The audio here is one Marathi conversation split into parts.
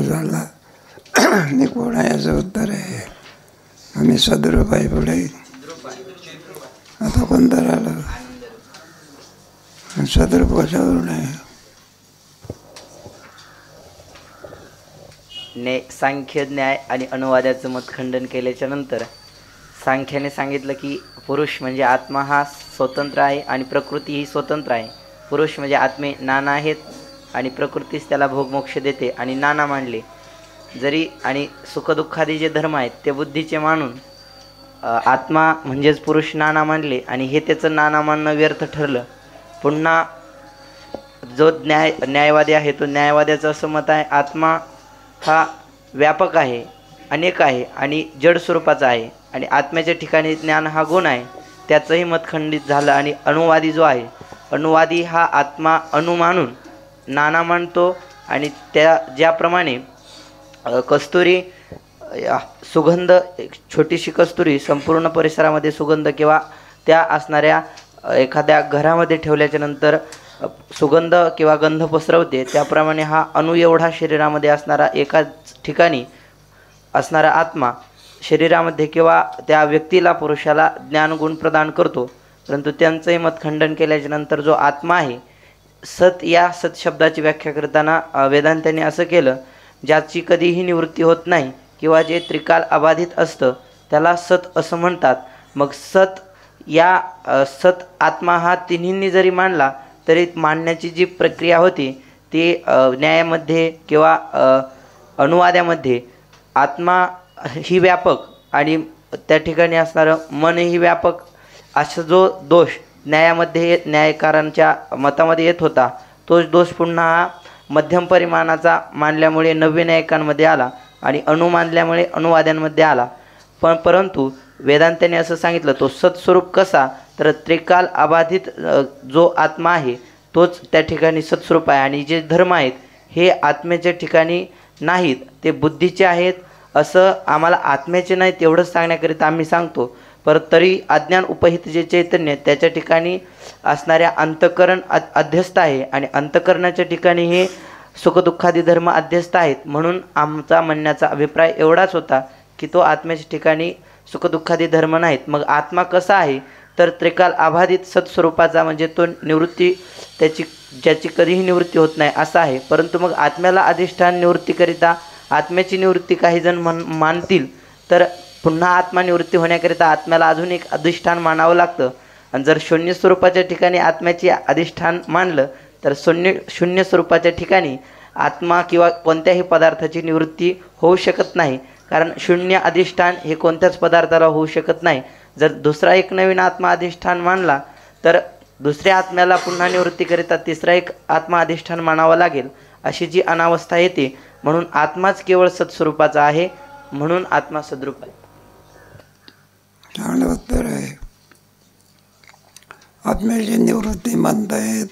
प्रश्न झाला आणि कोण आहे याचं उत्तर आहे. आम्ही सद्रूप आहे. पुढे आता कोणतं राहिलं? सद्रूप कशावरून आहे? सांख्य न्याय आणि अनुवादाचं मत खंडन केल्याच्या नंतर सांख्याने सांगितलं की पुरुष म्हणजे आत्मा हा स्वतंत्र आहे आणि प्रकृती ही स्वतंत्र आहे. पुरुष म्हणजे आत्मे नाना आहेत आणि प्रकृतीच त्याला भोगमोक्ष देते आणि नाना मांडले जरी आणि सुखदुःखादी जे धर्म आहेत ते बुद्धीचे मानून आत्मा म्हणजेच पुरुष नाना मानले आणि हे त्याचं नाना मानणं व्यर्थ ठरलं. पुन्हा जो न्यायवादी आहे तो न्यायवाद्याचं असं मत आहे आत्मा हा व्यापक आहे, अनेक आहे आणि जड स्वरूपाचा आहे आणि आत्म्याच्या ठिकाणी ज्ञान हा गुण आहे. त्याचंही मत खंडित झालं. आणि अनुवादी जो आहे, अनुवादी हा आत्मा मानून नाना मानतो आणि त्या ज्याप्रमाणे कस्तुरी सुगंध, छोटीशी कस्तुरी संपूर्ण परिसरामध्ये सुगंध किंवा त्या असणाऱ्या एखाद्या घरामध्ये ठेवल्याच्या नंतर सुगंध किंवा गंध पसरवते, त्याप्रमाणे हा अणु एवढा शरीरामध्ये असणारा एकाच ठिकाणी असणारा आत्मा शरीरामध्ये किंवा त्या व्यक्तीला पुरुषाला ज्ञानगुण प्रदान करतो. परंतु त्यांचंही मत खंडन केल्याच्या नंतर जो आत्मा आहे सत, या सत शब्दाची व्याख्या करताना वेदांतांनी असं केलं ज्याची कधीही निवृत्ती होत नाही किंवा जे त्रिकाल अबाधित असतं त्याला सत असं म्हणतात. मग सत या सत आत्मा हा तिन्हींनी जरी मांडला तरी मांडण्याची जी प्रक्रिया होती ती न्यायामध्ये किंवा अनुवादामध्ये आत्मा ही व्यापक आणि त्या ठिकाणी असणारं मन ही व्यापक असा जो दोष न्यायामध्ये न्यायकारांच्या मतामध्ये येत होता तोच दोष पुन्हा हा मध्यम परिमाणाचा मानल्यामुळे नव्य न्यायिकांमध्ये आला आणि मानल्यामुळे अनुवाद्यांमध्ये आला. परंतु वेदांताने असं सांगितलं तो सत्स्वरूप कसा, तर त्रिकाल अबाधित जो आत्मा आहे तोच त्या ठिकाणी सत्स्वरूप आहे आणि जे धर्म आहेत हे आत्म्याच्या ठिकाणी नाहीत, ते बुद्धीचे आहेत. असं आम्हाला आत्म्याचे नाही तेवढंच सांगण्याकरिता आम्ही सांगतो. परत तरी अज्ञान उपहित जे चैतन्य त्याच्या ठिकाणी असणाऱ्या अंतःकरण अध्यस्त आहे आणि अंतःकरणाच्या ठिकाणी हे सुखदुःखादी धर्म अध्यस्त आहेत. म्हणून आमचा म्हणण्याचा अभिप्राय एवढाच होता की तो आत्म्याच्या ठिकाणी सुखदुःखादी धर्म नाहीत. मग आत्मा कसा आहे, तर त्रिकाल अबाधित सत्स्वरूपाचा, म्हणजे तो निवृत्ती ज्याची कधीही निवृत्ती होत नाही असा आहे. परंतु मग आत्म्याला अधिष्ठान निवृत्तीकरिता आत्म्याची निवृत्ती काही जण मानतील तर पुन्हा आत्मा निवृत्ती होण्याकरिता आत्म्याला अजून एक अधिष्ठान मानावं लागतं. आणि जर शून्य स्वरूपाच्या ठिकाणी आत्म्याची अधिष्ठान मानलं तर शून्य स्वरूपाच्या ठिकाणी आत्मा किंवा कोणत्याही पदार्थाची निवृत्ती होऊ शकत नाही, कारण शून्य अधिष्ठान हे कोणत्याच पदार्थाला होऊ शकत नाही. जर दुसरा एक नवीन आत्मा अधिष्ठान मानला तर दुसऱ्या आत्म्याला पुन्हा निवृत्तीकरिता तिसरा एक आत्मा अधिष्ठान मानावा लागेल. अशी जी अनावस्था येते, म्हणून आत्माच केवळ सत्स्वरूपाचा आहे, म्हणून आत्मा सद्रूप आहे. चांगलं उत्तर आहे. आत्म्याची निवृत्ती मानतायत.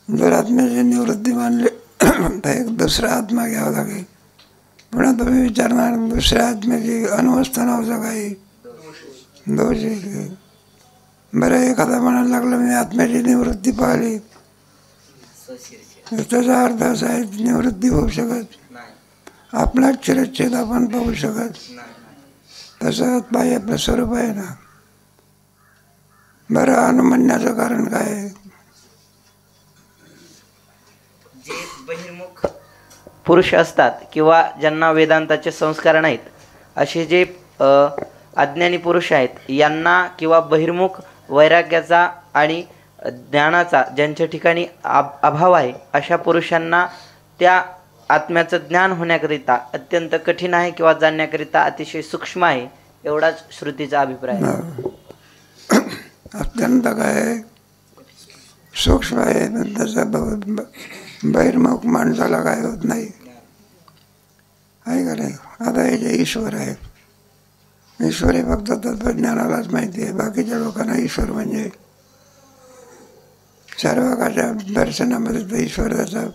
जर आत्म्याची निवृत्ती मानली तर एक दुसरा आत्मा घ्यावा लागेल. पुन्हा तुम्ही विचारणार दुसऱ्या आत्म्याची अनवस्था नव्हतं काही दोष आहे. बरं, एखादा म्हणायला लागलं मी आत्म्याची निवृत्ती पाहिली, त्याचा अर्थ असा आहे निवृत्ती होऊ शकत, आपला चिरच्छेद आपण पाहू शकत, तसं आत्मा आपलं स्वरूप आहे ना. बरं, अनुमन्याचं कारण काय आहे? जे बहिर्मुख पुरुष असतात किंवा ज्यांना वेदांताचे संस्कार नाहीत असे जे अज्ञानी पुरुष आहेत, यांना किंवा बहिर्मुख वैराग्याचा आणि ज्ञानाचा ज्यांच्या ठिकाणी अभाव आहे अशा पुरुषांना त्या आत्म्याचं ज्ञान होण्याकरिता अत्यंत कठीण आहे किंवा जाणण्याकरिता अतिशय सूक्ष्म आहे, एवढाच श्रुतीचा अभिप्राय आहे. अत्यंत काय सूक्ष्म आहे, त्याचा बहिर्मुख माणसाला काय होत नाही आहे का नाही. आता हे जे ईश्वर आहे, ईश्वर हे फक्त तत्वज्ञानालाच माहिती आहे. बाकीच्या लोकांना ईश्वर म्हणजे सर्वांच्या दर्शनामध्ये तर ईश्वर त्याचा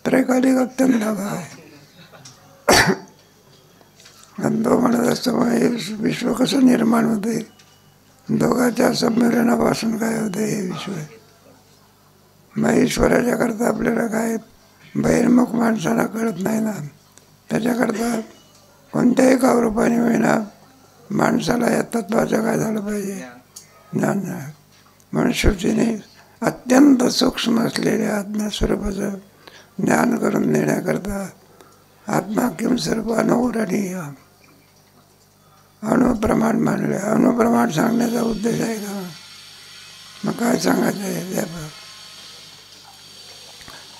त्रैकालिक अत्यंत भाव आहे. आणि तो म्हणत असतो विश्व कसं निर्माण होते, दोघांच्या संमेलनापासून काय होते हे विश्व. मग ईश्वराच्या करता आपल्याला काय बहिर्मुख माणसाला कळत नाही ना. त्याच्याकरता कोणत्याही रूपाने होईना माणसाला या तत्वाचं काय झालं पाहिजे, ज्ञान झालं. म्हणून श्रुतीने अत्यंत सूक्ष्म असलेल्या आत्मस्वरूपाचं ज्ञान करून देण्याकरता आत्मा किम स्वरूप अणुरणीय अणुप्रमाण मानले. अणुप्रमाण सांगण्याचा उद्देश आहे का? मग काय सांगायचं आहे व्यापक?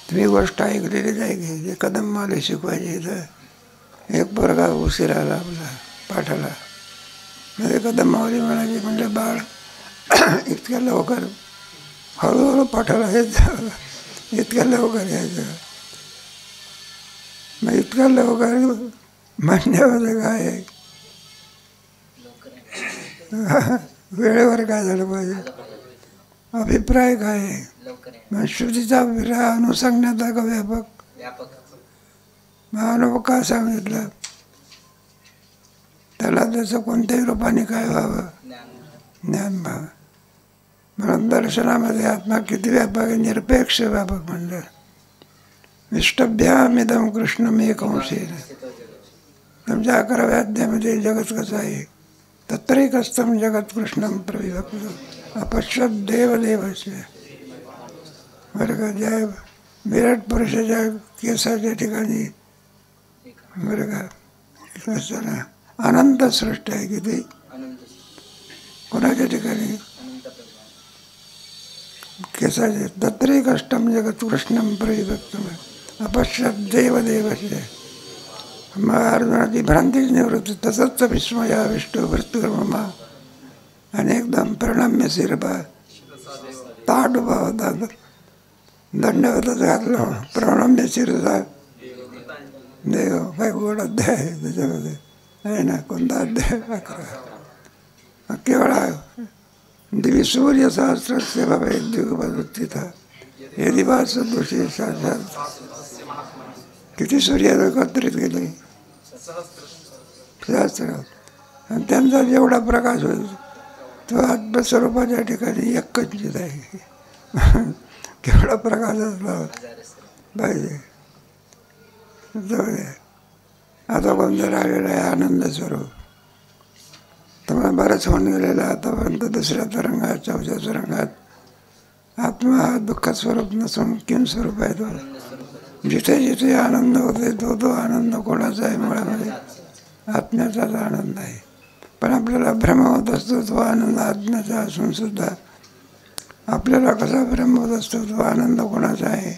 तुम्ही गोष्ट ऐकलेलीच आहे की जे कदम माले शिकवायचे तर एक पोरगा उशीर आला आपला पाठाला. म्हणजे कदम मावली म्हणाली, म्हणलं बाळ इतक्या लवकर हळूहळू पाठाला यायचं, इतक्या लवकर यायचं. मग इतक्या लवकर म्हणण्यामध्ये काय आहे? वेळेवर काय झालं पाहिजे? अभिप्राय काय आहे? मग श्रुतीचा अभिप्राय अनुसंगण्याचा का व्यापक? मग अनुभव का सांगितलं? त्याला त्याचं कोणत्याही रूपाने काय व्हावं? ज्ञान व्हावं. म्हणून दर्शनामध्ये आत्मा किती व्यापक आहे? निरपेक्ष व्यापक म्हणलं. विष्टभ्यामिदं कृष्णम एकंशेन. तुमच्या 11व्या अध्यायामध्ये जगत कसं आहे? तत्रैकस्थं जगत कृष्णम प्रविभक्तं अपश्यत देवदेवस्य. बरं का? ज्या विराट पुरुषाच्या केसाच्या ठिकाणी बरं का अनंत सृष्टी आहे. किती? कोणाच्या ठिकाणी? केसाचे. तत्रैकस्थं जगत कृष्णम प्रविभक्तं अपश्यत देवदेवस्य. मग अर्जुनाची भ्रांतीच निवृत्ती. तसंच विस्मया विष्णू भृतुर्ममा आणि एकदम प्रणम्य शिरपा ताट उभा होता, दंडवतच घातलं. प्रणम्य शिरसा देव. काय गोड अध्याय आहे त्याच्यामध्ये आहे ना. कोणता अध्याय? 11. केवळ दिवी सूर्य सहस्रस्य भवेत् द्विगुपदुत्थितः यदि वा सदृशी साक्षात्. किती सूर्य एकत्रित केले? सहस्र. आणि त्यांचा जेवढा प्रकाश होईल तो आत्मस्वरूपाच्या ठिकाणी एकंचित आहे. केवढा प्रकाश असला पाहिजे. आता कोणतं राहिलेलं आहे आनंद स्वरूप. तुम्हाला बरंच होऊन गेलेलं आहे आतापर्यंत. दुसऱ्या तरंगात, चौथ्या तरंगात आत्मा हा दुःख स्वरूप नसून किम स्वरूप आहे. तो जिथे जिथे आनंद होते तो आनंद कोणाचा आहे? मुळामध्ये आत्म्याचाच आनंद आहे. पण आपल्याला भ्रम होत असतो तो आनंद आत्म्याचा असून सुद्धा आपल्याला कसा भ्रम होत असतो तो आनंद कोणाचा आहे?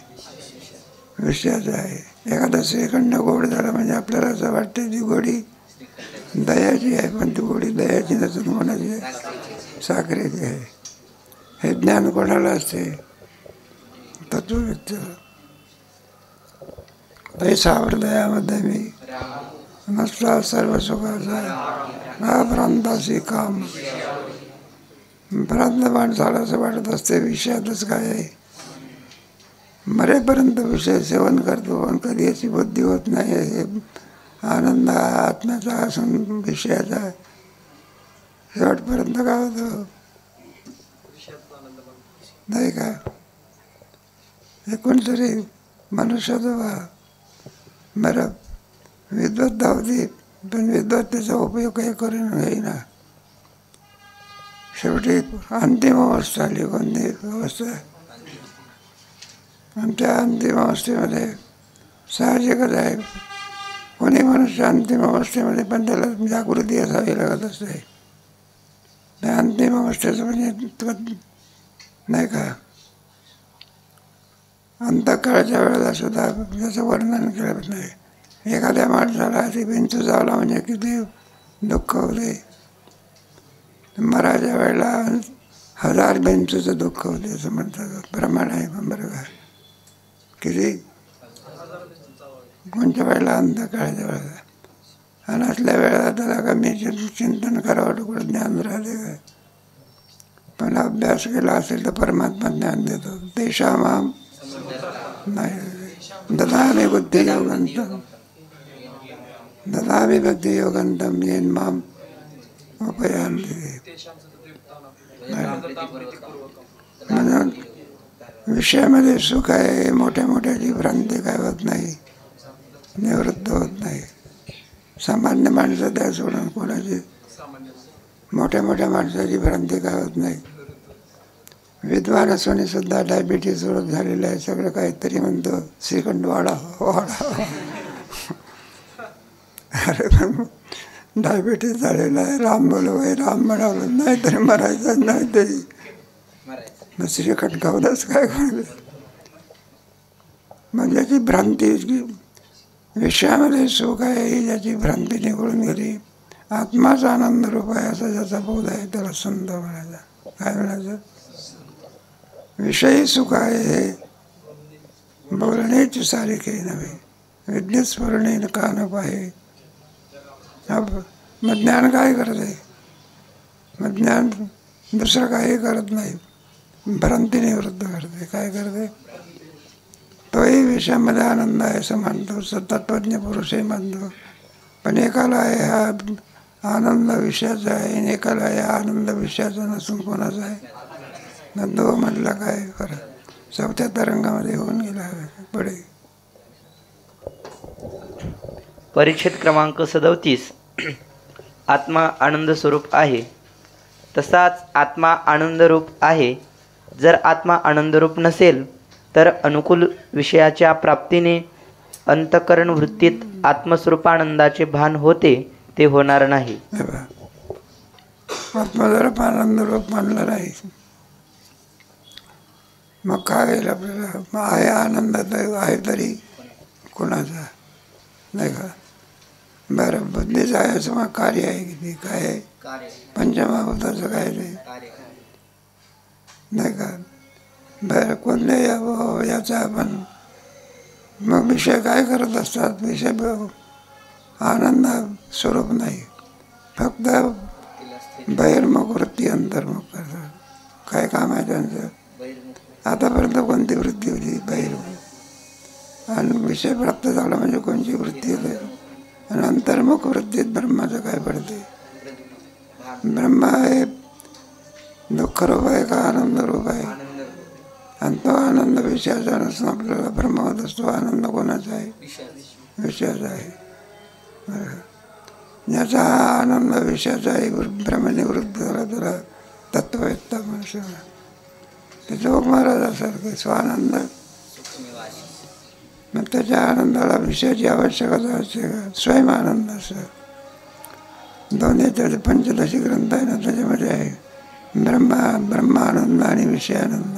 विषयाचा आहे. एखादा श्रीखंड गोड झाला म्हणजे आपल्याला असं वाटतं ती गोडी दयाची आहे, पण ती गोडी दयाची नसून कोणाची आहे? साखरेची आहे. हे ज्ञान कोणाला असते? तत्वव्यक्ती. पैसा हृदयामध्ये मी नसला सर्व सुखाचा अभ्रांतासी काम. भ्रांत माणसाला असं वाटत असते विषयातच काय आहे. मरेपर्यंत विषय सेवन करतो पण कधी याची बुद्धी होत नाही. हे आनंद आत्म्याचा असून विषयाचा शेवटपर्यंत काय होतं नाही का? हे कोणतरी मनुष्याचं बरं विद्वत धावती, पण विद्वत्तेचा उपयोग काही करून होईना. शेवटी अंतिम अवस्था आली. कोणती अवस्था? आणि त्या अंतिम अवस्थेमध्ये साहजिकच आहे कोणी मनुष्य अंतिम अवस्थेमध्ये पण त्याला जागृती असावी लागत असते. त्या अंतिम अवस्थेचं म्हणजे नाही का अंतकाळच्या वेळेला सुद्धा त्याचं वर्णन केलं नाही. एखाद्या माणसाला अशी विंचू चावला म्हणजे किती दुःख होते. मराच्या वेळेला 1000 विंचूचं दुःख होते असं म्हणतात. प्रमाण आहे पण बरं का? किती? कोणत्या वेळेला? अंतकाळच्या वेळेला. आणि असल्या वेळेला त्याला कमी चिंतन करावं कुठं ज्ञान राहते काय? पण अभ्यास केला असेल तर परमात्मा ज्ञान देतो. तेषामाम नाही ददामि बुद्धियोगंतम ददामि भक्तियोगंतम येन माम उपयांती. म्हणून विषयामध्ये सुख आहे, मोठ्या मोठ्याची भ्रांती काय होत नाही, निवृत्त होत नाही. सामान्य माणसं त्या सोडून कोणाची मोठ्या मोठ्या माणसाची भ्रांती काय होत नाही. विद्वान असून सुद्धा डायबिटीज सोडत झालेलं आहे, सगळं काहीतरी म्हणतो श्रीखंड वाढा वाढा. अरे पण डायबिटीज झालेला आहे, राम बोलवाय राम म्हणावलं नाही तरी मरायचं नाही तरी मग श्रीखंड खाऊनच काय खायला. मग ज्याची भ्रांती विषयामध्ये सुख आहे ही ज्याची भ्रांती निघून गेली, आत्माचा आनंद रूप आहे असा ज्याचा बोध आहे त्याला संत म्हणायचा. काय म्हणायचं? विषयी सुख आहे हे बोलण्याची सारिखे नव्हे, विज्ञ स्मरणे कान पाहे. मग ज्ञान काय करत आहे? मग ज्ञान दुसरं काही करत नाही, भ्रांती निवृत्त करते. काय करते? तोही विषयामध्ये आनंद आहे असं मानतो, तत्वज्ञ पुरुषही मानतो. पण एकाला आहे हा आनंद विषयाचा आहे आणि एकाला आहे आनंद विषयाचा नसून कोणाचा आहे. मग दो म्हटलं काय खरं, चौथ्या तरंगामध्ये होऊन गेला पुढे. परिच्छेद क्रमांक 37. आत्मा आनंद स्वरूप आहे, तसाच आत्मा आनंदरूप आहे. जर आत्मा आनंदरूप नसेल तर अनुकूल विषयाच्या प्राप्तीने अंतःकरण वृत्तीत आत्मस्वरूपानंदाचे भान होते, ते होणार नाही. आत्मा जर आनंदरूप मानला नाही मग काय होईल आपल्याला? मग आहे आनंदात आहे तरी कोणाचा नाही का? बरं बुद्धीचं आहे असं मग कार्य आहे किती काय आहे? पंचमहाभूताचं काय नाही का? बरं कोणत्याही याचा आपण मग विषय काय करत असतात? विषय आनंद स्वरूप नाही, फक्त बहिर्मुख वृत्ती अंतर्मुख करतात. काय काम आहे त्यांचं? आतापर्यंत कोणती वृत्ती होती? बहिर्मुख. आणि विषय प्राप्त झाला म्हणजे कोणती वृत्ती होते? आणि अंतर्मुख वृत्तीत ब्रह्माचं काय पडते? ब्रह्म आहे दुःखरूप आहे का आनंदरूप आहे? आणि तो आनंद विषयाचा नसून आपल्याला ब्रह्म होत असतो. आनंद कोणाचा आहे? विषयाचा आहे. ज्याचा हा आनंद विषयाचा आहे ब्रह्मनिवृत्त झाला त्याला तत्ववेत्ता म्हणून. ते जोग महाराजासारखे स्वानंद. मग त्याच्या आनंदाला विषयाची आवश्यकता असते का? स्वयं आनंद असं. दोन्ही त्याचे पंचदशी ग्रंथ आहे ना, त्याच्यामध्ये आहे ब्रह्मानंद आणि विषयानंद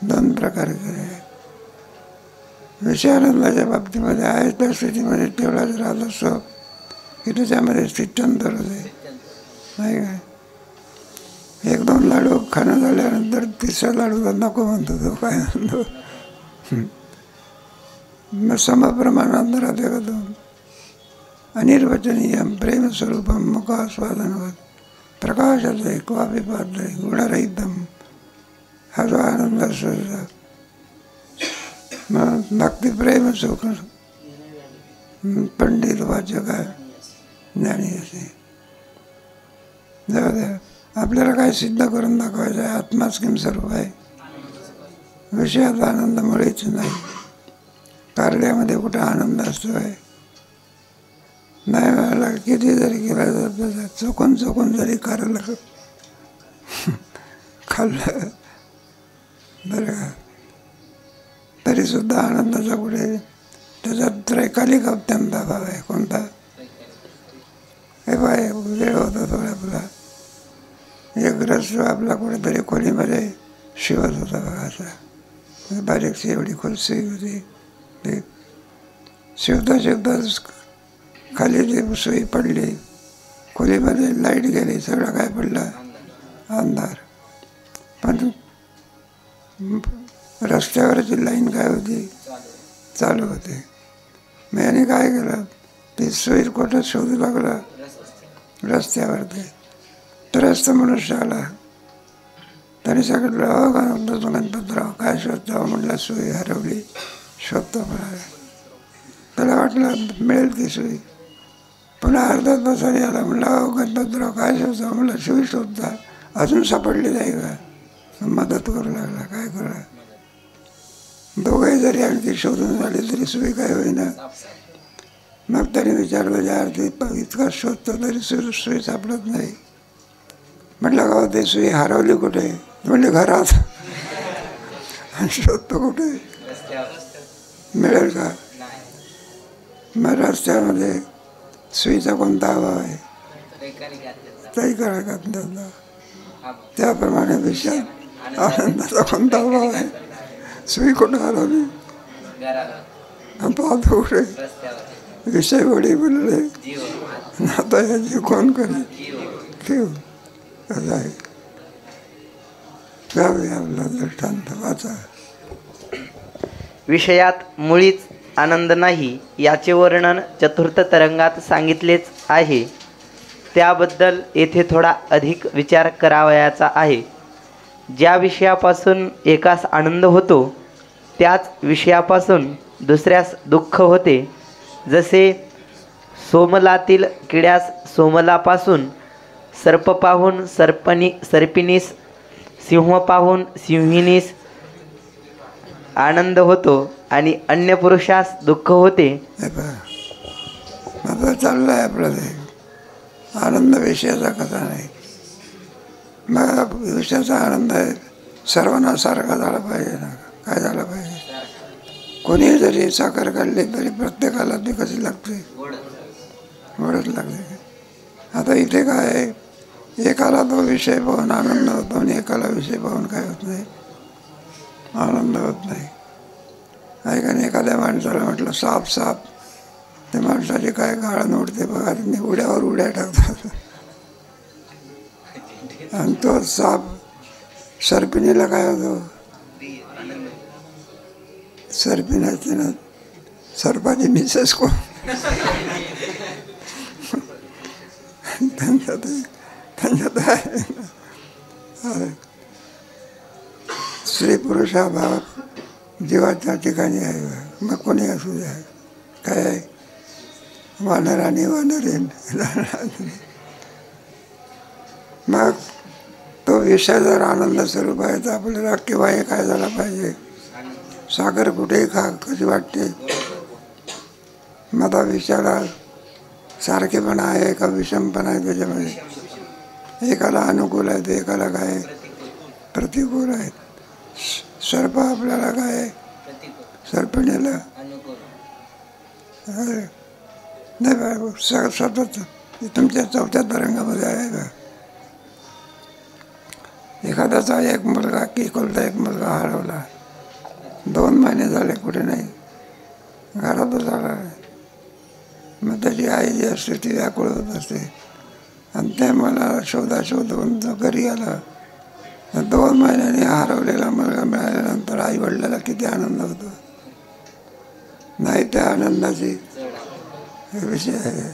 दोन प्रकार केले. विषयानंदाच्या बाबतीमध्ये आहे त्या स्थितीमध्ये तेवढा जर राहत असतो की त्याच्यामध्ये स्थित्यंतर होते नाही काय. 1-2 लाडू खाणं झाल्यानंतर तिसरा लाडूला नको म्हणतो तो. काय म्हणतो? मग समप्रमाणात राहते का तो? अनिर्वचनीय प्रेमस्वरूपम मुखास्वादनवत प्रकाशाचे क्वापी पात्र गुणरहितम हा जो आनंद असतो. मग भक्ती प्रेम सुख पंडित वाचक ज्ञानी असे. जाऊ द्या, आपल्याला काय सिद्ध करून दाखवायचं आहे? आत्माच किम स्वरूप आहे. विषयाचा आनंद मुळेच नाही. कार्यामध्ये कुठं आनंद असतो आहे? नाही. मला किती जरी केलं तर चुकून जरी खाल्लं बरं का, तरी सुद्धा आनंदाचा कुठे त्याच्यात त्रैकालिक अत्यंत अभाव आहे. कोणता? हे बाय वेळ होता थोडा आपला एक ग्रस्त आपला कुठेतरी खोलीमध्ये शिवत होता बघा. असा बारीकशी एवढी खोलसी होती. ते शिवता खाली ती सुई पडली, खोलीमध्ये लाईट गेली, सगळं काय पडलं? अंधार. पण रस्त्यावरची लाईन काय होती? चालू होते. मग याने काय केलं? ती सुई कुठं शोधू लागला? रस्त्यावरती. त्रस्त मनुष्य आला. त्याने सांगितलं, हो गणपतराव काय शोधतो? म्हटलं सुई हरवली, शोधतो म्हणाला. त्याला वाटलं मिळेल ती सुई. पुन्हा अर्धा तासाने आला. म्हणलं, हो गणपतराव काय शोधतो? म्हटलं सुई शोधता, अजून सापडली नाही का? मदत करू लागला. काय करा? जरी आणखी शोधून आली तरी सुई काय होईना. मग त्याने विचारलं यार ते इतका शोधतो तरी सुई सापडत नाही. म्हटलं का ते सुई हरवली कुठे? म्हणजे घरात. शोधतो कुठे? मिळेल का? मग रस्त्यामध्ये सुईचा कोणता अभाव आहे? काही करायला त्याला. त्याप्रमाणे विषयात आनंदाचा कोणता अभाव आहे? सुई कुठं हरवली? पाहतो कुठे? विषय वडी बोलले आता याची कोण करे? ठेव कसं आहे. गावी आपला दृष्टांत वाचा. विषयात मुळीच आनंद नाही याचे वर्णन चतुर्थ तरंगात सांगितलेच आहे. त्याबद्दल येथे थोडा अधिक विचार करावयाचा आहे. ज्या विषयापासून एकास आनंद होतो त्याच विषयापासून दुसऱ्यास दुःख होते. जसे सोमलातील किड्यास सोमलापासून, सर्प पाहून सर्पिणीस, सिंह पाहून सिंहिणीस आनंद होतो आणि अन्य पुरुषास दुःख होते. आता चाललं आहे आपलं ते आनंद विषयाचा कथा नाही. मग विषयाचा आनंद आहे सर्वांना सारखा झाला पाहिजे ना. काय झाला पाहिजे? कोणी जरी साखर काढली तरी प्रत्येकाला ती कशी लागते? गोडच लागते. आता इथे काय आहे, एकाला तो विषय पाहून आनंद होतो आणि एकाला विषय पाहून काय होत नाही, आनंद होत नाही. ऐकाने एखाद्या माणसाला म्हटलं साप साप, ते माणसाची काय गाळण उडते बघा. त्यांनी उड्यावर उड्या टाकतात. आणि तो साप सर्पिणीला काय होतो? सर्पिणीची ना सर्पाची मिसेस कोण? त्यांच्यात स्त्री पुरुष हा भाव जीवाच्या ठिकाणी आहे. मग कोणी असू द्या. काय आहे? वानर आणि वानरीन. मग तो विषय जर आनंद स्वरूप आहे तर आपल्याला केव्हा हे काय झाला पाहिजे? साखर कुठेही खा कशी वाटते. मग विषयाला सारखेपणा आहे का विषमपणा आहे त्याच्यामध्ये? एकाला अनुकूल आहे तर एकाला काय प्रतिकूल आहेत. सर्प आपल्याला काय सर्पिणीला नाही सतत तुमच्या चौथ्या तरंगामध्ये आहे का? एखाद्याचा एक मुलगा की कोणता एक मुलगा हरवला, 2 महिने झाले कुठे नाही, घरातच आला. मग त्याची आई जी असते ती व्याकुळ होत असते आणि ते मला शोधून तो घरी आला. 2 महिन्यांनी हरवलेला मुलगा मिळाल्यानंतर आई वडिलाला किती आनंद होतो. नाही त्या आनंदाची विषय आहे.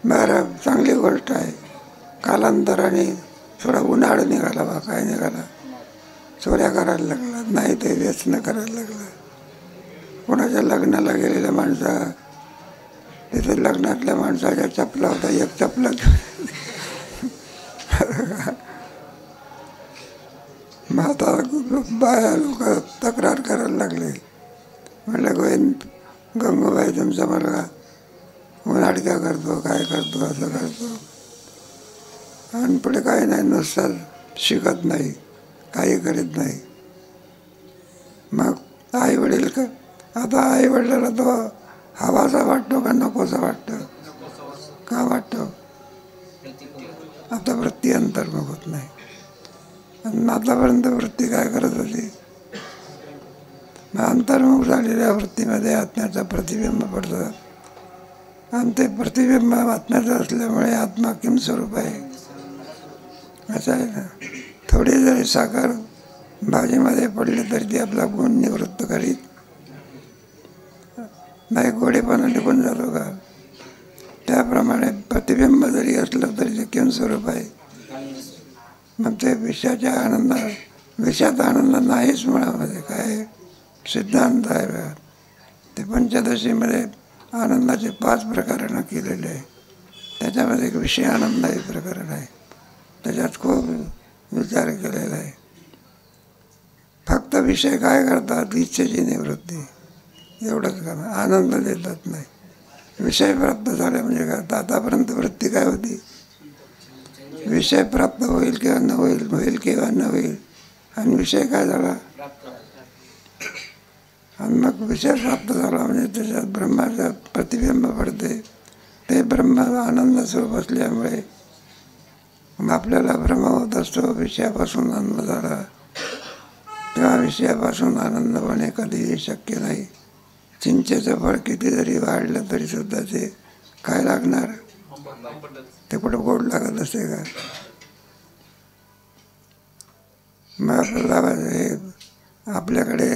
बरं, चांगली गोष्ट आहे. कालांतराने थोडा उन्हाळा निघाला बा. काय निघाला? चोऱ्या करायला लागला. नाही ते व्यसन करायला लागला. कोणाच्या लग्नाला गेलेल्या माणसा तिथे लग्नातल्या माणसाच्या चपला होता, एक चपला मग आता बाया लोक तक्रार करायला लागले. म्हटलं गोविंद गंगूबाई तुमचा मुलगा उन्हाळक्या करतो, काय करतो, असं करतो. आणि पुढे काही नाही, नुसतं शिकत नाही, काही करीत नाही. मग आई वडील का आता आई वडिलाला तो हवासा वाटतो का नकोसा वाटतो? का वाटतो? आता वृत्ती अंतर्मुख होत नाही. आणि आतापर्यंत वृत्ती काय करत होती? अंतर्मुख झालेल्या वृत्तीमध्ये आत्म्याचं प्रतिबिंब पडतं. आणि ते प्रतिबिंब आत्म्याचं असल्यामुळे आत्मा किम स्वरूप आहे असं आहे ना. थोडी जरी साखर भाजीमध्ये पडली तरी ती आपला गुण निवृत्त करीत नाही, गोडेपणा निघून जातो का? त्याप्रमाणे प्रतिबिंब जरी असलं तरी ते किम स्वरूप आहे. मग ते विषयाच्या विषयात आनंद नाहीच मुळामध्ये. काय सिद्धांत आहे ते पंचदशीमध्ये आनंदाचे 5 प्रकरणं केलेले आहे. त्याच्यामध्ये एक विषय आनंद हे प्रकरण आहे. त्याच्यात खूप विचार केलेला आहे. फक्त विषय काय करतात? इच्छेची निवृत्ती, एवढंच करा. आनंद देतात नाही. विषय प्राप्त झाले म्हणजे काय? आतापर्यंत वृत्ती काय होती? विषय प्राप्त होईल किंवा न होईल, होईल किंवा न होईल, आणि विषय काय झाला? आणि मग विषय प्राप्त झाला म्हणजे त्याच्यात ब्रह्माचं प्रतिबिंब पडते. ते ब्रह्म आनंद स्वरूप असल्यामुळे मग आपल्याला भ्रम होत असतो. विषयापासून आनंद झाला तेव्हा विषयापासून आनंद होणे कधीही शक्य नाही. चिंचेचं फळ किती जरी वाढलं तरी सुद्धा ते काय लागणार? ते कुठं गोड लागत असते का? मग आपल्याला हे आपल्याकडे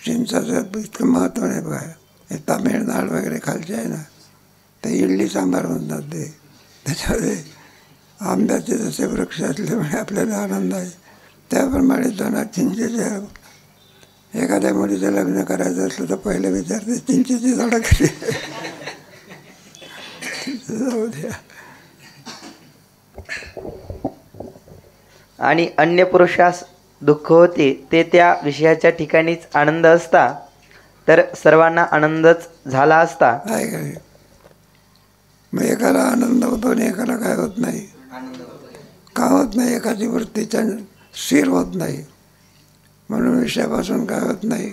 चिंचाचं इतकं महत्त्व नाही बघा. हे तामिळनाड वगैरे खालचे आहे ना, ते इडली सांबार म्हणतात. ते त्याच्यामध्ये आंब्याचे जसे वृक्ष असल्यामुळे आपल्याला आनंद आहे, त्याप्रमाणे त्यांना चिंचेच्या एखाद्या मुलीचं लग्न करायचं असलं तर पहिले विचारते चिंचेची झाडं कशी जाऊ द्या. आणि अन्य पुरुषास दुःख होते ते त्या विषयाच्या ठिकाणीच आनंद असता तर सर्वांना आनंदच झाला असता. काय काय मग एकाला आनंद होतो आणि एकाला काय होत नाही? का होत नाही? एकाची वृत्ती स्थिर होत नाही म्हणून विषयापासून काय होत नाही,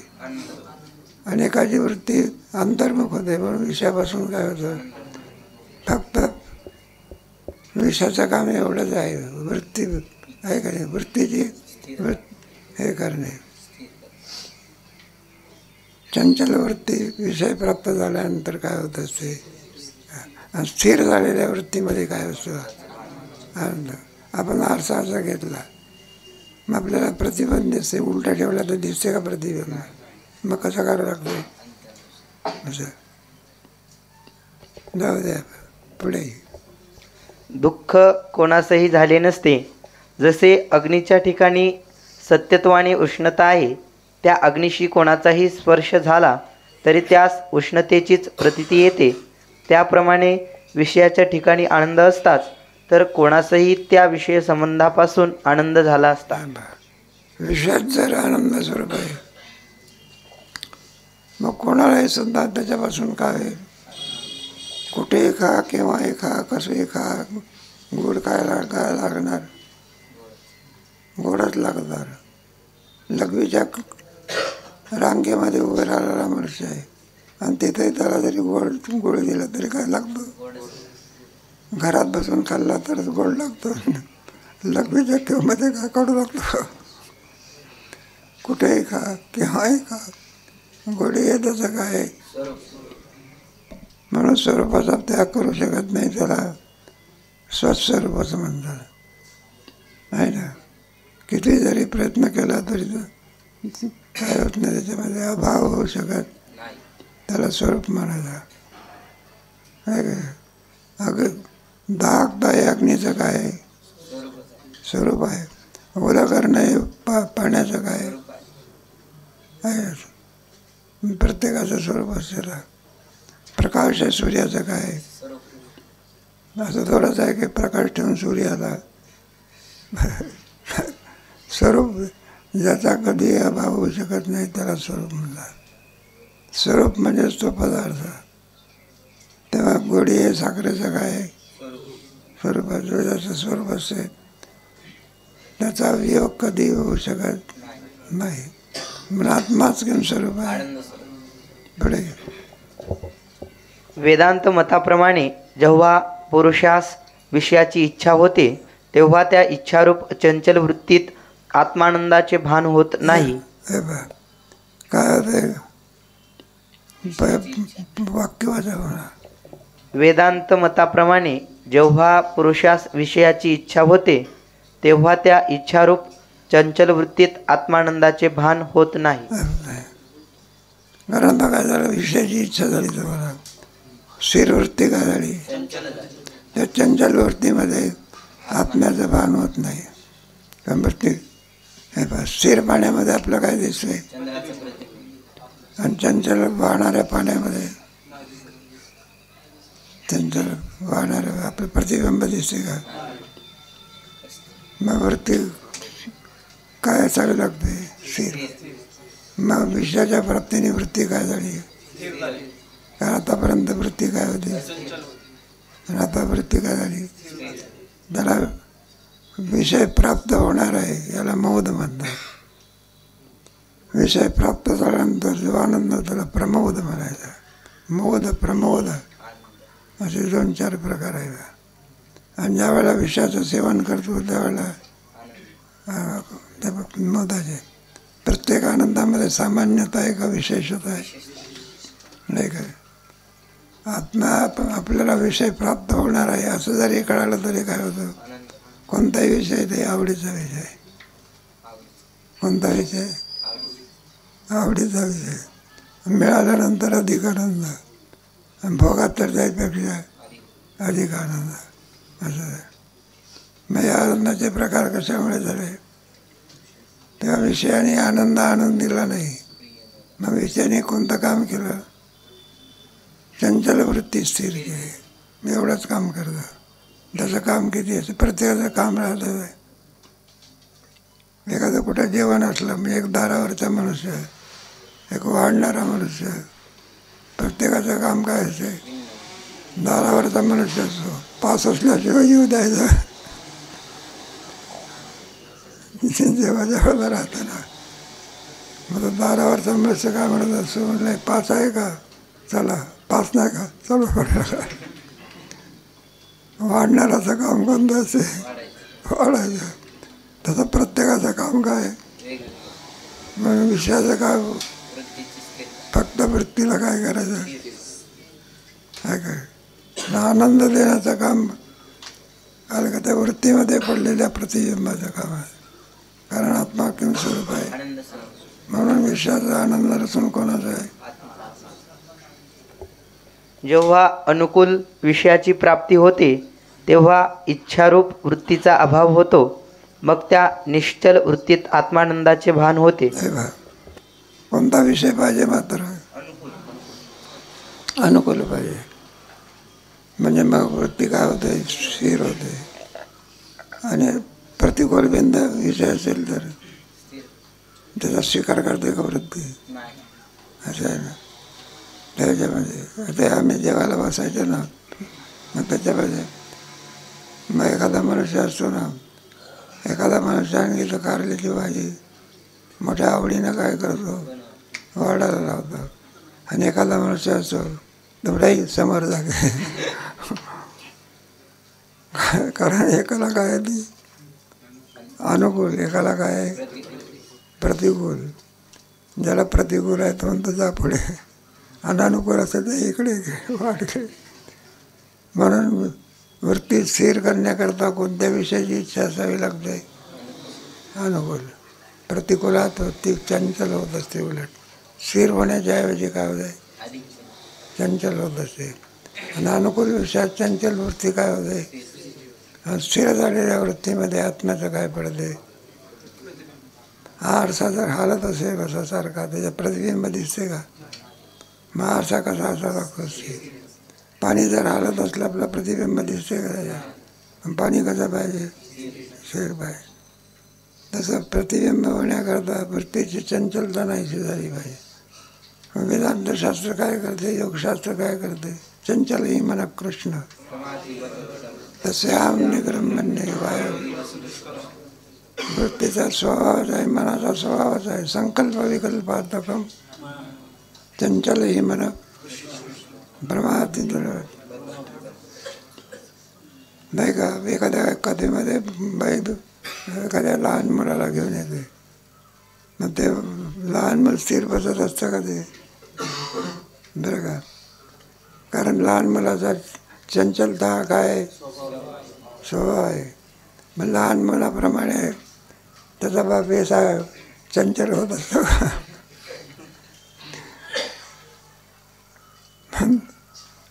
आणि एकाची वृत्ती अंतर्मुख होते म्हणून विषयापासून काय होतं? फक्त विषयाचं काम एवढंच आहे, वृत्ती आहे का नाही? वृत्तीची हे करणे. चंचल वृत्ती विषय प्राप्त झाल्यानंतर काय होत असते? आणि स्थिर झालेल्या वृत्तीमध्ये काय असतं? आनंद. आपण आरसा असा घेतला, मग आपल्याला प्रतिबंध दिसते. उलटा ठेवला तर दिसते का प्रतिबंध? मग कसं करावं लागतं? असं जाऊ द्या. पुढे दुःख कोणासही झाले नसते. जसे अग्नीच्या ठिकाणी सत्यत्वाने उष्णता आहे, त्या अग्नीशी कोणाचाही स्पर्श झाला तरी त्यास उष्णतेचीच प्रतीती येते. त्याप्रमाणे विषयाच्या ठिकाणी आनंद असताच तर कोणासही त्या विषय संबंधापासून आनंद झाला असता. विषयात जर आनंद स्वरूप आहे मग कोणालाही सुद्धा त्याच्यापासून काय? कुठेही खा, केव्हाही खा, कसंही खा, गोड काय लागणार? गोडच लागणार. लघवीच्या रांगेमध्ये उभे राहिलेला मनुष्य आहे आणि तिथे त्याला जरी गोड दिला तरी काय लागतो? घरात बसून खाल्ला तरच गोड लागतो. लघवीच्या ठेवमध्ये काय कडू लागतो? कुठेही खा, केव्हाही खा, गोडी येतच काय? म्हणून स्वरूपाचा त्याग करू शकत नाही. त्याला स्वस्वरूप असं म्हणतात, आहे ना. किती जरी प्रयत्न केला तरी काय होत नाही, त्याच्यामध्ये अभाव होऊ शकत. त्याला स्वरूप म्हणायचा आहे का? दागता अग्नीचं काय स्वरूप आहे? ओला करणं हे पाण्याचं काय आहे? प्रत्येकाचं स्वरूप असतं. प्रकाश आहे सूर्याचं काय? असं थोडंच आहे की प्रकाश ठेवून सूर्याला स्वरूप ज्याचा कधी अभाव होऊ शकत नाही त्याला स्वरूप म्हणतात. स्वरूप म्हणजेच तो पदार्थ. तेव्हा गोडी हे साखरेचं काय स्वरूपाचं ज्याचं स्वरूप असते त्याचा वियोग कधी होऊ शकत नाही. म्हणून आत्माच घेऊन स्वरूप आहे. पुढे वेदांत मताप्रमाणे जेव्हा पुरुषास विषयाची इच्छा होते तेव्हा त्या इच्छारूप चंचल वृत्तीत आत्मानंदाचे भान होत नाही. काय होते? वाक्यवाचा म्हणा. वेदांत मताप्रमाणे जेव्हा पुरुषास विषयाची इच्छा होते तेव्हा त्या इच्छारूप चंचल वृत्तीत आत्मानंदाचे भान होत नाही. कारण काय झालं? विषयाची इच्छा झाली तर मला स्थिर वृत्ती काय झाली? त्या चंचल वृत्तीमध्ये आत्म्याचं भान होत नाही. वृत्ती स्थिर पाण्यामध्ये आपलं काय दिसतंय आणि चंचल वाहणाऱ्या पाण्यामध्ये चंचल वाहणाऱ्या आपलं प्रतिबिंब दिसते का? मग वृत्ती काय असावी लागते? स्थिर. मग विषयाच्या प्राप्तीने वृत्ती काय झाली? कारण आतापर्यंत वृत्ती काय होती? आणि आता वृत्ती काय झाली? त्याला विषय प्राप्त होणार आहे याला मोद म्हणतात. विषय प्राप्त झाल्यानंतर जो आनंद त्याला प्रमोद म्हणायचा. मोद प्रमोद असे 2-4 प्रकार आहेत. आणि ज्या वेळेला विषयाचं सेवन करतो त्यावेळेला त्या मोदाचे. प्रत्येक आनंदामध्ये सामान्यता आहे का विशेषता आहे? नाही काय. आत्मा आपल्याला विषय प्राप्त होणार आहे असं जरी कळालं तरी काय होतं? कोणताही विषय ते आवडीचा विषय. कोणता विषय? आवडीचा विषय. मिळाल्यानंतर अधिक आनंद, आणि भोगात तर त्यापेक्षा अधिक आनंद असं आहे. मग या आनंदाचे प्रकार कशामुळे झाले? तेव्हा विषयाने आनंद आणून दिला नाही. मग विषयाने कोणतं काम केलं? चंचल वृत्ती स्थिर केली. मी एवढंच काम करतो. त्याचं काम किती असं प्रत्येकाचं काम राहतं आहे. एखादं कुठं जेवण असलं म्हणजे एक दारावरचा मनुष्य, एक वाढणारा मनुष्य, प्रत्येकाचं काम काय असते? दारावरचा मनुष्य असतो, पास असल्याशिवाय येऊ द्यायचा. जेव्हा जेव्हा राहताना मग दारावरचा मनुष्य काय म्हणत असतो? म्हटलं पास आहे का? चला. पास नाही का? चलो. वाढणाराचं काम कोणतं असते? वाढायचं. तसं प्रत्येकाचं काम काय? मग विषयाचं काय? फक्त वृत्तीला काय करायचं? काय काय आनंद देण्याचं काम आलं का? त्या वृत्तीमध्ये पडलेल्या प्रतिबिंबाचं काम आहे. कारण आत्मा किंवा स्वरूप आहे. म्हणून विषयाचा आनंद रचून कोणाचा आहे? जेव्हा अनुकूल विषयाची प्राप्ती होते तेव्हा इच्छारूप वृत्तीचा अभाव होतो. मग त्या निश्चल वृत्तीत आत्मानंदाचे भान होते. कोणता विषय पाहिजे? मात्र अनुकूल पाहिजे. म्हणजे मग वृत्ती काय होते? स्थिर होते. आणि प्रतिकूल बिंद विषय असेल तर त्याचा स्वीकार करते का वृत्ती? असं आहे ना. त्याच्यामध्ये ते आम्ही जेवायला बसायचो ना, मग त्याच्यामध्ये मग एखादा मनुष्य असतो ना, एखादा मनुष्य सांगितलं कारल्याची भाजी मोठ्या आवडीनं काय करतो? वाढायला लावतो. आणि एखादा मनुष्य असतो तेवढाही समोर जागे. कारण एकाला काय आहे ती अनुकूल, एकाला काय आहे प्रतिकूल. ज्याला प्रतिकूल आहे तो म्हणतो जा पुढे, अनानुकूल असेल तर इकडे वाढके. म्हणून वृत्ती स्थिर करण्याकरता कोणत्या विषयाची इच्छा असावी लागते? अनुकूल. प्रतिकूलात वृत्ती चंचल होत असते. उलट स्थिर होण्याच्या ऐवजी काय होते? चंचल होत असते. आणि अनुकूल विषयात चंचल वृत्ती काय होते? स्थिर झालेल्या वृत्तीमध्ये आत्म्याचं काय पडते? हा आरसा जर हालत असेल कसा सारखा, त्याच्या प्रतिबिंब दिसते का? मग आरसा कसा असा लागतो? पाणी जर हालत असलं आपलं प्रतिबिंब दिसते का त्याच्या? पाणी कसं पाहिजे? स्थिर पाहिजे. तसं प्रतिबिंब होण्याकरता वृत्तीची चंचलता नाहीशी झाली पाहिजे. वेदांतशास्त्र काय करते? योगशास्त्र काय करते? चंचल ही मन कृष्ण तस्याम निग्रम्य वायू. वृत्तीचा स्वभावच आहे, मनाचा स्वभावच आहे. संकल्प विकल्पात्मकम चंचल ही मन प्रमाती. नाही का? एखाद्या कथेमध्ये बाई एखाद्या लहान मुलाला घेऊन येते. मग ते लहान मुलं स्थिर बसत असतं का ते? बरं का? कारण लहान मुलाचा चंचलता काय स्वभाव आहे. मग लहान मुलाप्रमाणे त्याचा बाप असा चंचल होत असतो.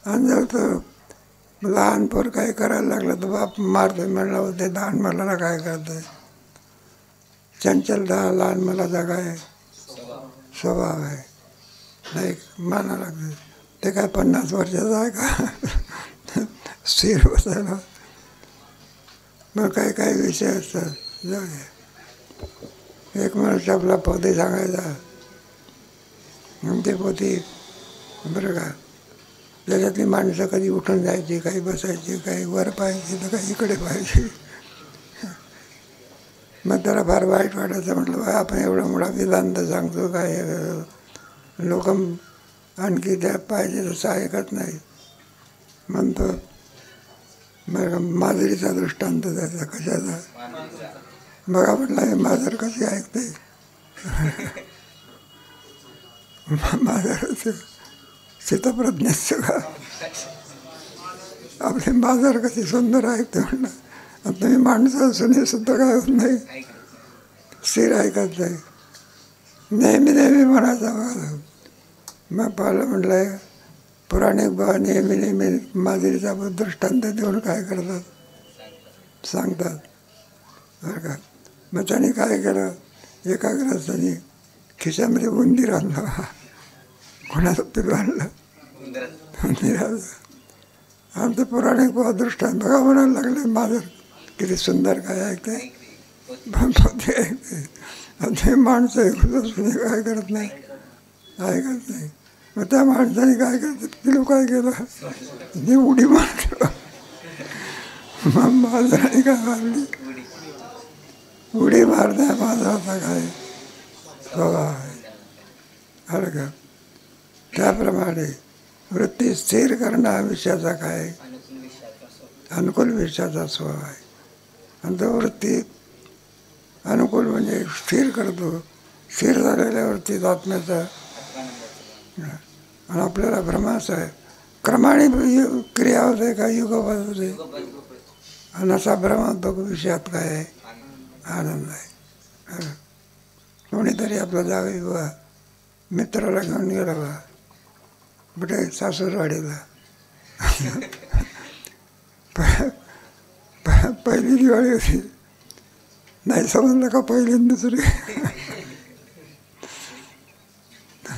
आणि जर तो लहान पोर काय करायला लागलं तर बाप मारतोय म्हणलं होते लहान मुलाला काय करतोय? चंचलता लहान मुलाचा काय स्वभाव आहे. नाही माना लागते. ते काय 50 वर्षाचा आहे का स्थिर बसायला? मग काही काही विषय असतात. जाऊ एक माणूस आपला पोते सांगायचा, आणि ते पोते बरं का, त्याच्यातली माणसं कधी उठून जायची, काही बसायची, काही वर पाहायची तर काही इकडे पाहायची. मग त्याला फार वाईट वाटायचं. म्हटलं बा आपण एवढा मोठा वेदांत सांगतो, काय लोक आणखी त्या पाहिजे तसं ऐकत नाही म्हणतो. मग माजरीचा दृष्टांत त्याचा कशाचा, बघा म्हटलं हे माजर कशी ऐकते. माजर स्थितप्रज्ञाचं का, आपले माजर कशी सुंदर ऐकते म्हणलं. आता तुम्ही माणसं असून हे सुद्धा काय होत नाही, स्थिर ऐकत नाही. नेहमी नेहमी म्हणायचं बघा. मग पाहिलं म्हटलं पुराणिक बा नेहमी नेहमी माजरीचा दृष्टांत देऊन काय करतात, सांगतात बरं का. मग त्याने काय केलं, एका ग्रस्तानी खिशामध्ये उंदीर आणला. कोणाचं पिलू आणलं, उंदीर आणलं. आणि ते पुराणिक दृष्टांत बघा म्हणायला लागले, माजर किती सुंदर काय ऐकते, पोते ऐकते. आणि ते माणसं ऐकत असून काय करत नाही, ऐकत नाही. मग त्या माणसाने काय करते, पिलू काय केलं, मी उडी मारली. मग माजराने काय मारली, उडी मारण्या माजराचा काय स्वभाव आहे बरं का. त्याप्रमाणे वृत्ती स्थिर करणं हा विषयाचा काय अनुकूल विषयाचा स्वभाव आहे. आणि तो वृत्ती अनुकूल म्हणजे स्थिर करतो. स्थिर झालेल्या वृत्तीत आत्म्याचा, आणि आपल्याला भ्रमास आहे क्रमाने क्रिया होते का युगपद होते. आणि असा भ्रम तो विषयात काय आहे, आनंद आहे. कोणीतरी आपला जावे बा मित्राला घेऊन गेला बा कुठे सासूरवाडीला. पहिली दिवाळी होती, नाही समजलं का पहिली दुसरी.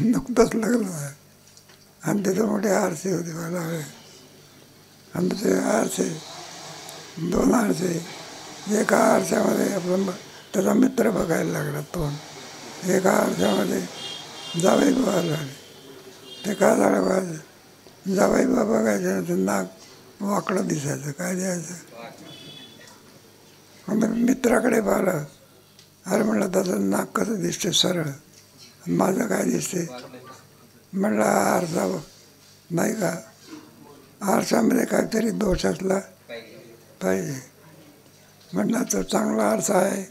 नुकतंच लग्न आहे. आणि तिथं मोठे आरसे होते मला. आणि दुसरे आरसे, दोन आरसे. एका आरशामध्ये आपला त्याचा मित्र बघायला लागला तोंड, एका आरशामध्ये जावई बाबा लागले. ते काय झालं बघायचं, जावई बाबा बघायचं तर नाक वाकडं दिसायचं, काय द्यायचं. मित्राकडे पाहिलं, अरे म्हणलं त्याचं नाक कसं दिसते सरळ, माझं काय दिसते. म्हणलं आरसा नाही का, आरशामध्ये काहीतरी दोष असला पाहिजे. म्हटलं तो चांगला आरसा आहे,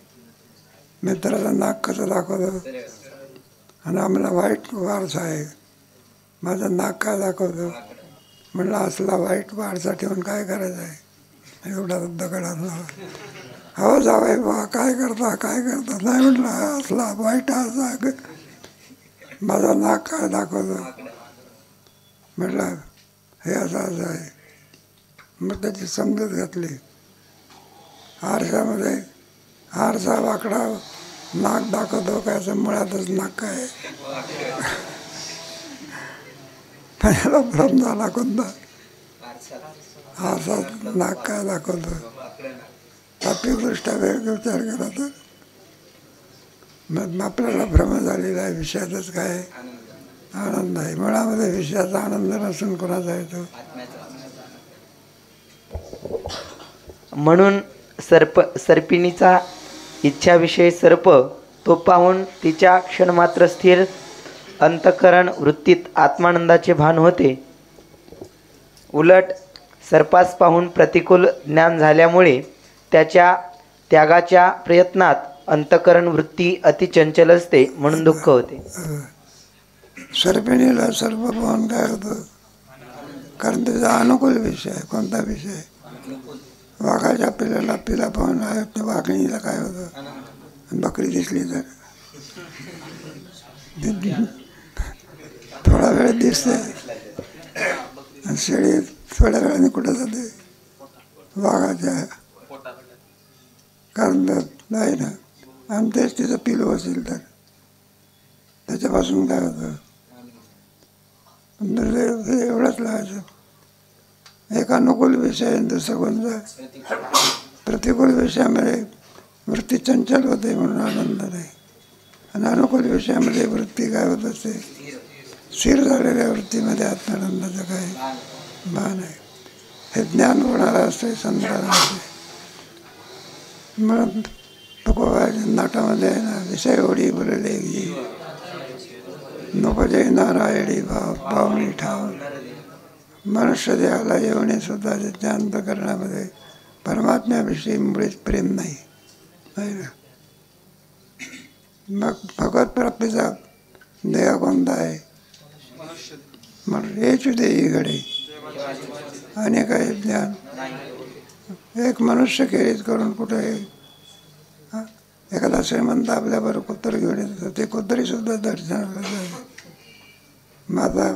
मित्राचं नाक कसं दाखवतो, आणि आम्हाला वाईट आरसा आहे, माझं नाक काय दाखवतो. म्हणलं असला वाईट आरसा ठेवून काय करायचं आहे, एवढा दगड आणला. हो जावई बा काय करता, काय करता. नाही म्हटलं असला वाईट आरसा माझा नाक काय दाखवतो. म्हटलं हे असं असं आहे. मग त्याची समजूत घातली. आरशामध्ये आरसा वाकडा नाक दाखवतो काय, असं मुळातच नाक आहे. त्याला भ्रम झाला कोणता, आरसा नाक काय दाखवतो. तात्विकदृष्ट्या वेगळा विचार केला तर मग आपल्याला भ्रम झालेला आहे. विषयातच काय आनंद आहे. मुळामध्ये विषयाचा आनंद नसून कोणाचा येतो. म्हणून सर्पिणीचा इच्छाविषयी सर्प तो पाहून तिच्या क्षणमात्र स्थिर अंतःकरण वृत्तीत आत्मानंदाचे भान होते. उलट सर्पास पाहून प्रतिकूल ज्ञान झाल्यामुळे त्याच्या त्यागाच्या प्रयत्नात अंतःकरण वृत्ती अतिचंचल असते, म्हणून दुःख होते. सर्पिणीला सर्प पाहून काय होतं, कारण त्याचा अनुकूल विषय आहे. कोणता विषय, वाघाच्या पिला पाहून त्या वाघिणीला काय होतं, बकरी दिसली तर थोडा वेळ दिसते, आणि शेळी थोड्या वेळाने कुठं जाते वाघाच्या, कारण नाही ना. आणि तेच तिचं पिलू असेल तर त्याच्यापासून काय होतं. एवढंच लावायचं, एक अनुकूल विषय आहे, दुसरं कोणता प्रतिकूल विषयामध्ये वृत्ती चंचल होते म्हणून आनंद नाही. आणि अनुकूल विषयामध्ये वृत्ती काय होत असते, स्थिर झालेल्या वृत्तीमध्ये आत्मानंदाचं काय भान आहे. हे ज्ञान होणारा असते संताला असते. म्हणून तुकोबाच्या नाटामध्ये आहे ना, विषय ओढी बोलले जी नोपजय नारायणी भाव पावनी ठाव. मनुष्य देहाला येऊन सुद्धा ज्ञान प्रकरणामध्ये परमात्म्याविषयी मुळीच प्रेम नाही आहे ना. मग भगवत प्राप्तीचा देह कोणता आहे म्हणून हेच देही घडे अनेक आहे ज्ञान. एक मनुष्य खेरीज करून कुठे एखादा श्रीमंत आपल्याबरोबर कुत्र घेऊन येतो, ते कुत्री सुद्धा दर्शनाला जाते. माझा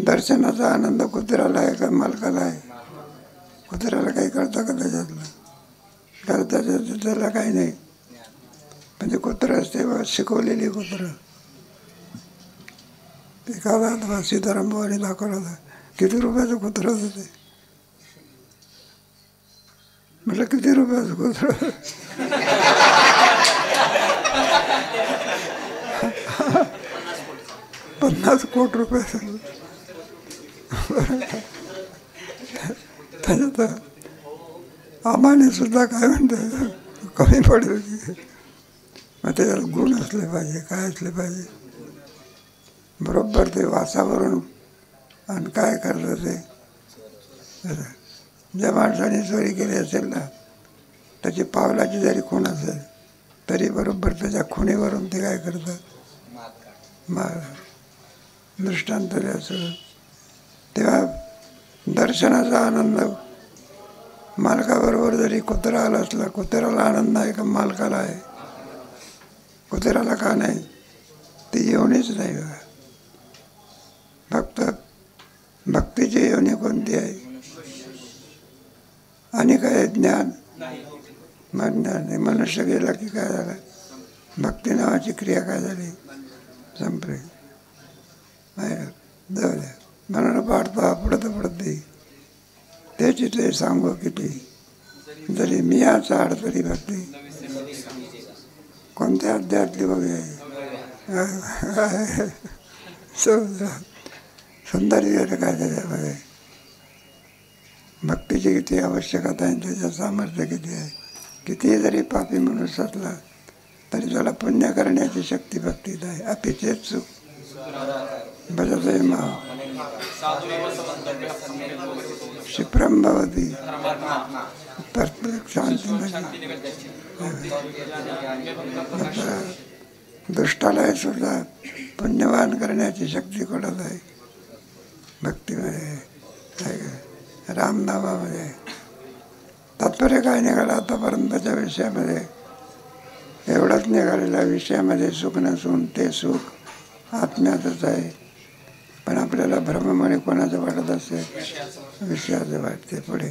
दर्शनाचा आनंद कुत्र्याला आहे का मालकाला आहे? कुत्र्याला काही कळतं का त्याच्यातलं? करता त्याला काही नाही. म्हणजे कुत्रं असते बघा, शिकवलेली कुत्रं. एखादा सीताराम बुवाने दाखवला होता, किती रुपयाचं कुत्रं होतं ते. म्हटलं किती रुपयाचं कुत्रं? 50 कोटी रुपयाचं. त्याच्यात आम्हाने सुद्धा काय म्हणते कमी पडेल की. मग त्याच्यात गुण असले पाहिजे, काय असले पाहिजे बरोबर. ते वासावरून आणि काय करतं ते. ज्या माणसाने चोरी केली असेल ना, त्याची पावलाची जरी खूण असेल तरी बरोबर त्याच्या खुणीवरून ते काय करतं, दृष्टांत द्यायचं. तेव्हा दर्शनाचा आनंद मालकाबरोबर जरी कुत्रा आला असला, कुत्र्याला आनंद आहे का मालकाला आहे? कुत्र्याला का नाही? ती येऊनच नाही. फक्त भक्तीची येवणी कोणती आहे? आणि काय ज्ञान? मग ज्ञान मनुष्य गेला की काय झालं? भक्ती नावाची क्रिया काय झाली? संपली. जाऊ द्या. म्हणून पाडता पडत पडते त्याची ते सांगू किती जरी मी चाड तरी भक्ती. कोणत्या अध्यायातली बघे सुंदर काय त्याच्यामध्ये भक्तीची किती आवश्यकता आहे, त्याचं सामर्थ्य किती आहे. किती जरी पापी मनुष्य असला तरी त्याला पुण्य करण्याची शक्ती भक्तीत आहे. अपिचेत सुख भजते माव क्षिप्रम भवती शांती. दुष्टाला सुद्धा पुण्यवान करण्याची शक्ती कोणाला आहे? भक्तीमध्ये, रामनामामध्ये. तात्पर्य काय निघालं आतापर्यंतच्या विषयामध्ये? एवढंच निघालेल्या विषयामध्ये सुख नसून ते सुख आत्म्यातच आहे. पण आपल्याला भ्रममुळे कोणाचं वाटत असते? विषयाचं वाटते. पुढे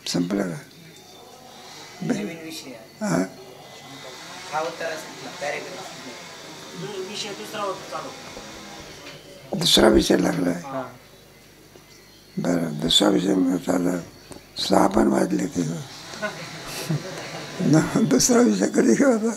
संपलं का? हा, दुसरा विषय लागला. बरं, दुसरा विषय चालला. 6 पण वाजले की दुसरा विषय कधी घेऊ होता?